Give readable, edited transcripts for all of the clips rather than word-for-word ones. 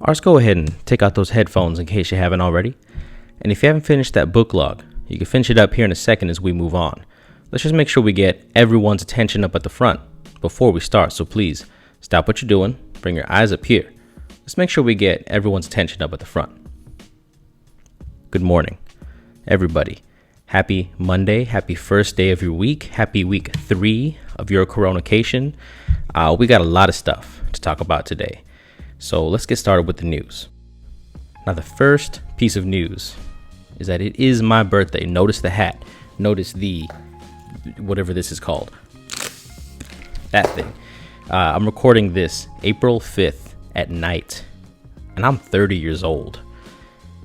Let's go ahead and take out those headphones in case you haven't already. And if you haven't finished that book log, you can finish it up here in a second as we move on. Let's just make sure we get everyone's attention up at the front before we start. So please stop what you're doing, bring your eyes up here. Let's make sure we get everyone's attention up at the front. Good morning, everybody. Happy Monday. Happy first day of your week. Happy week 3 of your Corona-cation. We got a lot of stuff to talk about today. So let's get started with the news. Now, the first piece of news is that it is my birthday. Notice the hat. Notice the, whatever this is called. That thing. I'm recording this April 5th at night, and I'm 30 years old.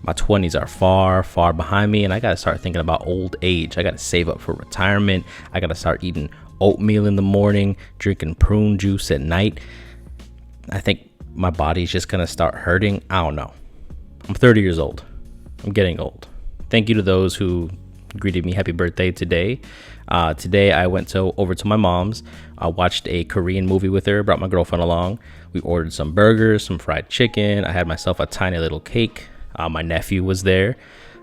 My 20s are far, far behind me, and I got to start thinking about old age. I got to save up for retirement. I got to start eating oatmeal in the morning, drinking prune juice at night. I think my body's just going to start hurting. I don't know. I'm 30 years old. I'm getting old. Thank you to those who greeted me happy birthday today. Today I went over to my mom's. I watched a Korean movie with her, brought my girlfriend along. We ordered some burgers, some fried chicken. I had myself a tiny little cake. My nephew was there,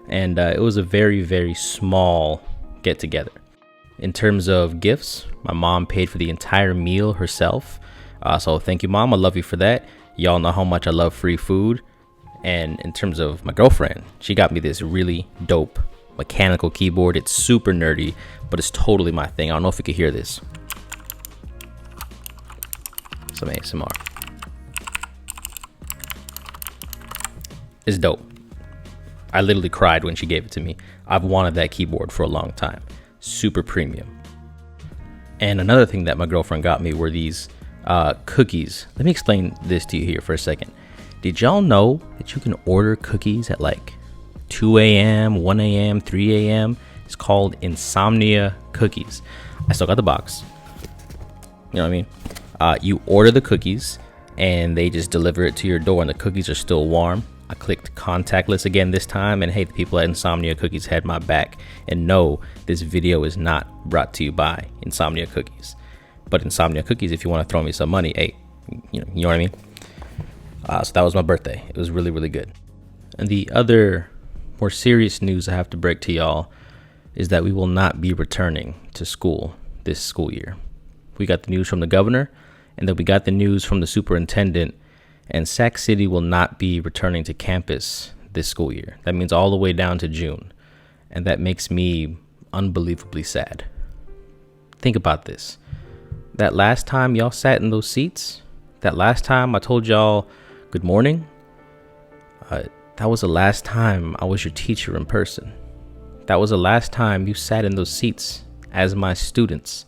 and it was a very, very small get together. In terms of gifts, my mom paid for the entire meal herself. So thank you, Mom. I love you for that. Y'all know how much I love free food. And in terms of my girlfriend, she got me this really dope mechanical keyboard. It's super nerdy, but it's totally my thing. I don't know if you could hear this. Some ASMR. It's dope. I literally cried when she gave it to me. I've wanted that keyboard for a long time. Super premium. And another thing that my girlfriend got me were these cookies. Let me explain this to you here for a second. Did y'all know that you can order cookies at like 2 a.m., 1 a.m., 3 a.m.? It's called Insomnia Cookies. I still got the box. You know what I mean? You order the cookies and they just deliver it to your door, and the cookies are still warm. I clicked contactless again this time, and hey, the people at Insomnia Cookies had my back. And no, this video is not brought to you by Insomnia Cookies. But Insomnia Cookies, if you want to throw me some money, hey, you know what I mean? So that was my birthday. It was really, really good. And the other more serious news I have to break to y'all is that we will not be returning to school this school year. We got the news from the governor, and then we got the news from the superintendent, and Sac City will not be returning to campus this school year. That means all the way down to June. And that makes me unbelievably sad. Think about this. That last time y'all sat in those seats, that last time I told y'all good morning, that was the last time I was your teacher in person. That was the last time you sat in those seats as my students.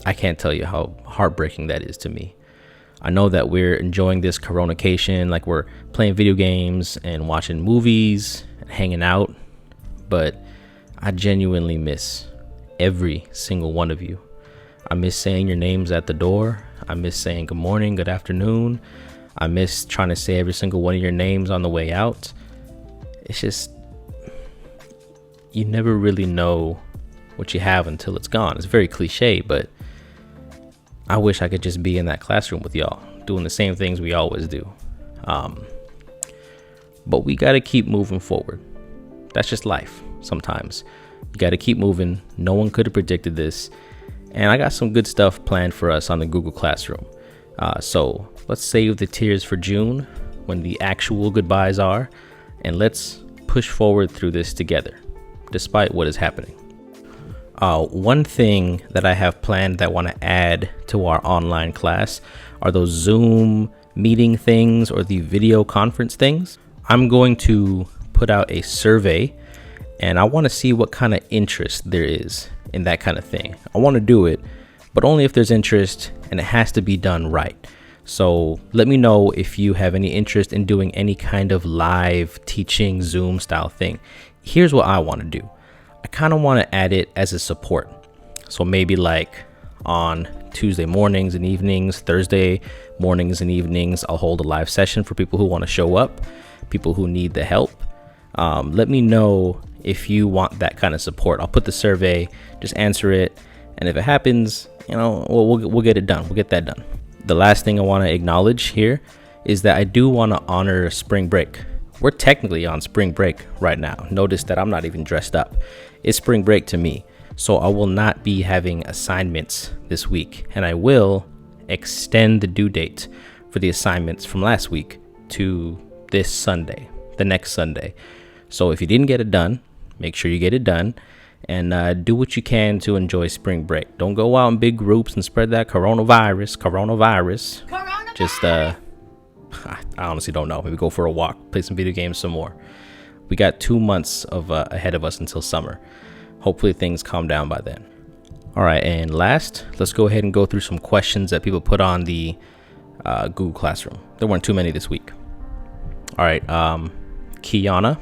I can't tell you how heartbreaking that is to me. I know that we're enjoying this Corona-cation, like we're playing video games and watching movies and hanging out, but I genuinely miss every single one of you. I miss saying your names at the door. I miss saying good morning, good afternoon. I miss trying to say every single one of your names on the way out. It's just, you never really know what you have until it's gone. It's very cliche, but I wish I could just be in that classroom with y'all, doing the same things we always do. But we got to keep moving forward. That's just life sometimes. You got to keep moving. No one could have predicted this. And I got some good stuff planned for us on the Google Classroom. So let's save the tears for June when the actual goodbyes are. And let's push forward through this together, despite what is happening. One thing that I have planned that I want to add to our online class are those Zoom meeting things or the video conference things. I'm going to put out a survey, and I want to see what kind of interest there is in that kind of thing. I want to do it, but only if there's interest, and it has to be done right. So let me know if you have any interest in doing any kind of live teaching Zoom style thing. Here's what I want to do. I kind of want to add it as a support. So maybe like on Tuesday mornings and evenings, Thursday mornings and evenings, I'll hold a live session for people who want to show up, people who need the help. Let me know if you want that kind of support. I'll put the survey, just answer it. And if it happens, we'll get it done. We'll get that done. The last thing I want to acknowledge here is that I do want to honor spring break. We're technically on spring break right now. Notice that I'm not even dressed up. It's spring break to me. So I will not be having assignments this week, and I will extend the due date for the assignments from last week to this Sunday, the next Sunday. So if you didn't get it done, make sure you get it done, and do what you can to enjoy spring break. Don't go out in big groups and spread that coronavirus. Just I honestly don't know. Maybe go for a walk, play some video games some more. We got 2 months of ahead of us until summer. Hopefully things calm down by then. All right, and last, let's go ahead and go through some questions that people put on the Google Classroom. There weren't too many this week. All right, Kiana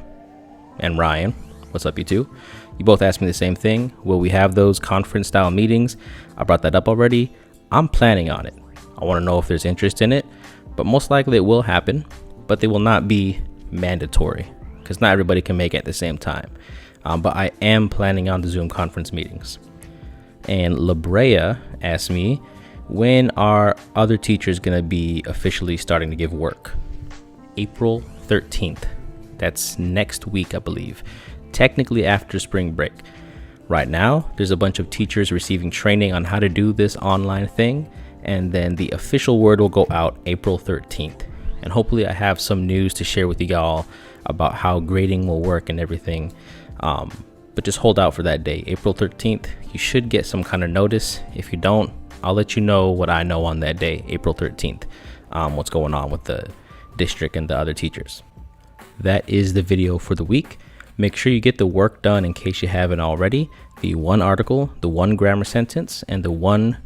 and Ryan, what's up, you two? You both asked me the same thing. Will we have those conference style meetings? I brought that up already. I'm planning on it. I want to know if there's interest in it, but most likely it will happen, but they will not be mandatory because not everybody can make it at the same time. But I am planning on the Zoom conference meetings. And Labrea asked me, when are other teachers going to be officially starting to give work? April 13th. That's next week, I believe. Technically after spring break. Right now, there's a bunch of teachers receiving training on how to do this online thing. And then the official word will go out April 13th. And hopefully I have some news to share with you all about how grading will work and everything. But just hold out for that day, April 13th. You should get some kind of notice. If you don't, I'll let you know what I know on that day, April 13th, what's going on with the district and the other teachers. That is the video for the week. Make sure you get the work done in case you haven't already. The one article, the one grammar sentence, and the one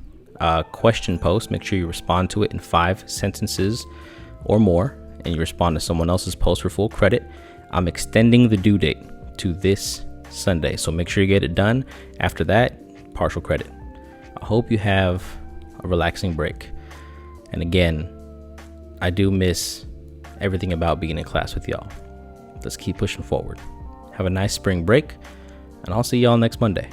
question post. Make sure you respond to it in 5 sentences or more, and you respond to someone else's post for full credit. I'm extending the due date to this Sunday, so make sure you get it done. After that, partial credit. I hope you have a relaxing break. And again, I do miss everything about being in class with y'all. Let's keep pushing forward. Have a nice spring break, and I'll see y'all next Monday.